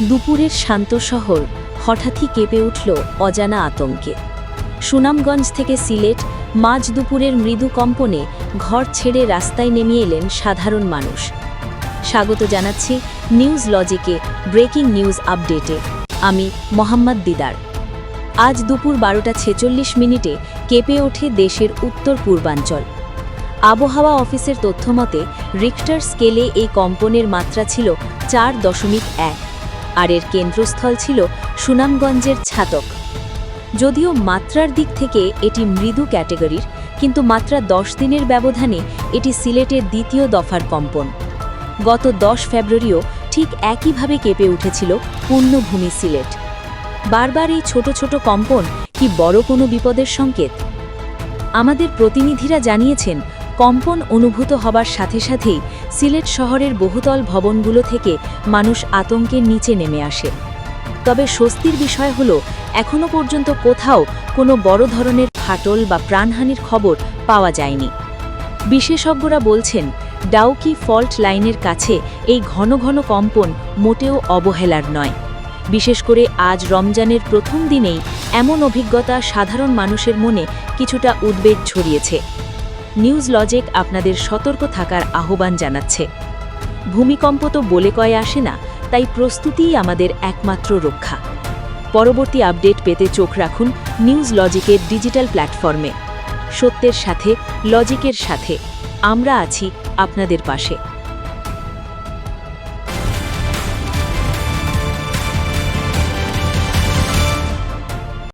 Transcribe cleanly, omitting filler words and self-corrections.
দুপুরের শান্ত শহর হঠাৎই কেঁপে উঠল অজানা আতঙ্কে। সুনামগঞ্জ থেকে সিলেট মাঝ দুপুরের মৃদু কম্পনে ঘর ছেড়ে রাস্তায় নেমে এলেন সাধারণ মানুষ। স্বাগত জানাচ্ছি নিউজ লজিকে ব্রেকিং নিউজ আপডেটে। আমি মোহাম্মদ দিদার। আজ দুপুর 12:46 কেঁপে ওঠে দেশের উত্তর পূর্বাঞ্চল। আবহাওয়া অফিসের তথ্যমতে রিক্টার স্কেলে এই কম্পনের মাত্রা ছিল 4.1, আর এর কেন্দ্রস্থল ছিল সুনামগঞ্জের ছাতক। যদিও মাত্রার দিক থেকে এটি মৃদু ক্যাটেগরির, কিন্তু মাত্রা 10 দিনের ব্যবধানে এটি সিলেটের দ্বিতীয় দফার কম্পন। গত 10 ফেব্রুয়ারিও ঠিক একইভাবে কেঁপে উঠেছিল পূর্ণভূমি সিলেট। বারবার এই ছোট ছোট কম্পন কি বড় কোনো বিপদের সংকেত? আমাদের প্রতিনিধিরা জানিয়েছেন, কম্পন অনুভূত হবার সাথে সাথেই সিলেট শহরের বহুতল ভবনগুলো থেকে মানুষ আতঙ্কের নিচে নেমে আসে। তবে স্বস্তির বিষয় হল, এখনও পর্যন্ত কোথাও কোনো বড় ধরনের ফাটল বা প্রাণহানির খবর পাওয়া যায়নি। বিশেষজ্ঞরা বলছেন, ডাউকি ফল্ট লাইনের কাছে এই ঘন ঘন কম্পন মোটেও অবহেলার নয়। বিশেষ করে আজ রমজানের প্রথম দিনেই এমন অভিজ্ঞতা সাধারণ মানুষের মনে কিছুটা উদ্বেগ ছড়িয়েছে। নিউজ লজিক আপনাদের সতর্ক থাকার আহ্বান জানাচ্ছে। ভূমিকম্প তো বলে কয়ে আসে না, তাই প্রস্তুতিই আমাদের একমাত্র রক্ষা। পরবর্তী আপডেট পেতে চোখ রাখুন নিউজ লজিকের ডিজিটাল প্ল্যাটফর্মে। সত্যের সাথে, লজিকের সাথে আমরা আছি আপনাদের পাশে।